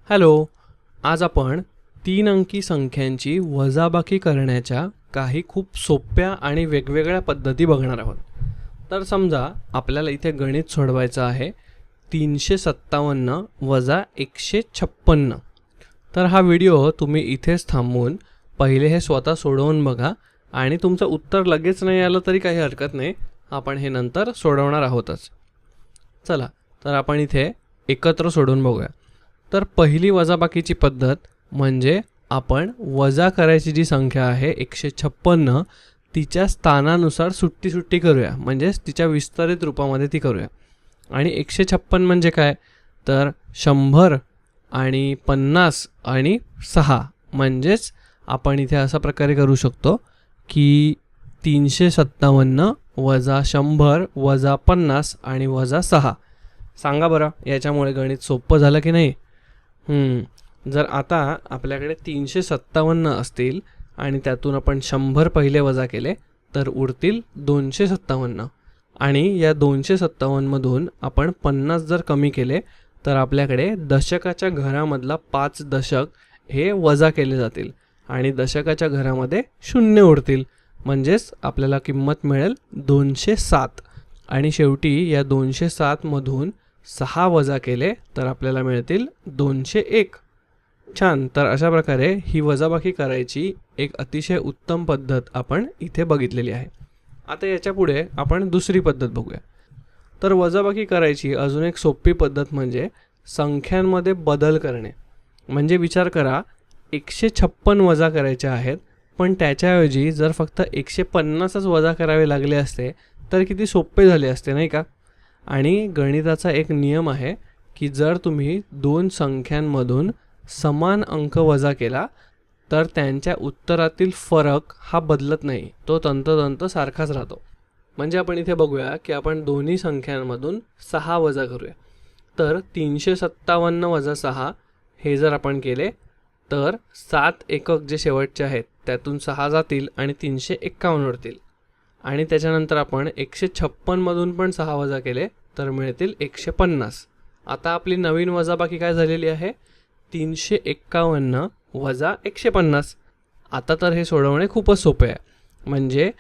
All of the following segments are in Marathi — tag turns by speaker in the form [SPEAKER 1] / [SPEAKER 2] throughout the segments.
[SPEAKER 1] हॅलो. आज आपण 3 अंकी संख्यांची वजाबाकी करण्याच्या काही खूप सोप्या आणि वेगवेगळ्या पद्धती बघणार आहोत. तर समजा आपल्याला इथे गणित सोडवायचं आहे 357 वजा 156. तर हा व्हिडिओ तुम्ही इथेच थांबवून पहिले हे स्वतः सोडवून बघा आणि तुमचं उत्तर लगेच नाही आलं तरी काही हरकत नाही, आपण हे नंतर सोडवणार आहोतच. चला तर आपण इथे एकत्र सोडवून बघूया. तर पहिली वजाबाकीची पद्धत म्हणजे आपण वजा करायची जी संख्या आहे 156 तिच्या स्थानानुसार सुट्टी करूया, म्हणजेच तिच्या विस्तारित रूपामध्ये ती करूया. आणि 156 म्हणजे काय, तर 100 आणि 50 आणि 6, म्हणजेच आपण इथे अशा प्रकारे करू शकतो की 357 वजा 100 वजा 50 आणि वजा 6. सांगा बरं, याच्यामुळे गणित सोपं झालं की नाही? जर आता आपल्याकडे 357 असतील आणि त्यातून आपण 100 पहिले वजा केले तर उरतील 257. आणि या 257 मधून आपण 50 जर कमी केले तर आपल्याकडे दशकाच्या घरामधला 5 दशक हे वजा केले जातील आणि दशकाच्या घरामध्ये 0 उरतील, म्हणजेच आपल्याला किंमत मिळेल 207. आणि शेवटी या 207 मधून 6 वजा केले तर आपल्याला मिळतील 201. छान. तर अशा प्रकारे ही वजाबाकी करायची एक अतिशय उत्तम पद्धत आपण इथे बघितलेली आहे. आता याच्या पुढे आपण दुसरी पद्धत बघूया. तर वजाबाकी करायची अजून एक सोपी पद्धत म्हणजे संख्यांमध्ये बदल करणे. म्हणजे विचार करा, 156 वजा करायचे आहेत, पण त्याच्याऐवजी जर फक्त 150च वजा करावे लागले असते तर किती सोपे झाले असते, नाही का? आणि गणिताचा एक नियम आहे की जर तुम्ही दोन संख्यांमधून समान अंक वजा केला तर त्यांच्या उत्तरातील फरक हा बदलत नाही, तो तंतोतंत सारखाच राहतो. म्हणजे आपण इथे बघूया की आपण दोन्ही संख्यांमधून 6 वजा करूया. तर 357 वजा 6 हे जर आपण केले तर 7 एकक जे शेवटचे आहेत त्यातून 6 जातील आणि 351 उरतील. आणि त्याच्यानंतर आपण 156 मधून पण 6 वजा केले तर मिळतील 150. आता आपली नवीन वजाबाकी काय झालेली आहे, 351 वजा 150. आता तर हे सोडवणे खूपच सोपे आहे. म्हणजे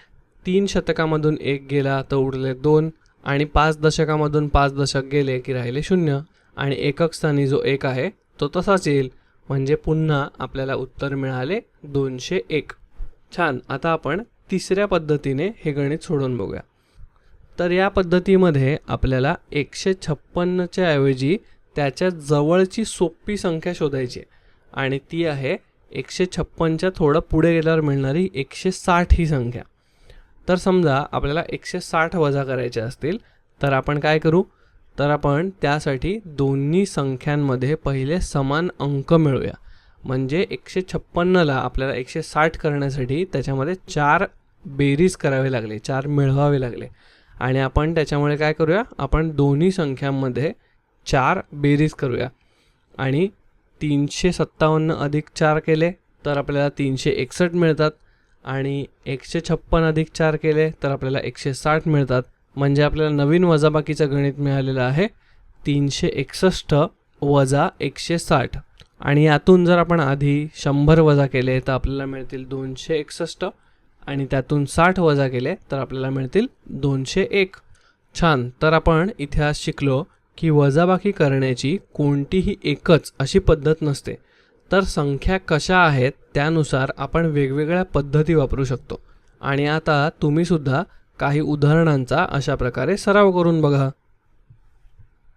[SPEAKER 1] 3 शतकामधून 1 गेला तर उरले 2 आणि 5 दशकामधून 5 दशक गेले की राहिले 0 आणि एकक स्थानी जो 1 आहे तो तसाच येईल, म्हणजे पुन्हा आपल्याला उत्तर मिळाले 201. छान. आता आपण तिसऱ्या पद्धतीने हे गणित सोडवून बघूया. तर या पद्धतीमध्ये आपल्याला 156च्या ऐवजी त्याच्या जवळची सोपी संख्या शोधायची आणि ती आहे 156च्या थोडं पुढे गेल्यावर मिळणारी 160 ही संख्या. तर समजा आपल्याला 160 वजा करायचे असतील तर आपण काय करू, तर आपण त्यासाठी दोन्ही संख्यांमध्ये पहिले समान अंक मिळवूया. म्हणजे 156ला आपल्याला 160 करण्यासाठी त्याच्यामध्ये 4 बेरीज करावे लागले, 4 मिळवावे लागले. आणि आपण त्याच्यामुळे काय करूया, आपण दोन्ही संख्यांमध्ये 4 बेरीज करूया. आणि 357 अधिक 4 केले तर आपल्याला 361 मिळतात आणि 156 अधिक 4 केले तर आपल्याला 160 मिळतात. म्हणजे आपल्याला नवीन वजाबाकीचं गणित मिळालेलं आहे 361 वजा 160. आणि यातून जर आपण आधी 100 वजा केले तर आपल्याला मिळतील 261 आणि त्यातून 60 वजा केले तर आपल्याला मिळतील 201. छान. तर आपण इथे आज शिकलो की वजाबाकी करण्याची कोणतीही एकच अशी पद्धत नसते, तर संख्या कशा आहेत त्यानुसार आपण वेगवेगळ्या पद्धती वापरू शकतो. आणि आता तुम्ही सुद्धा काही उदाहरणांचा अशा प्रकारे सराव करून बघा.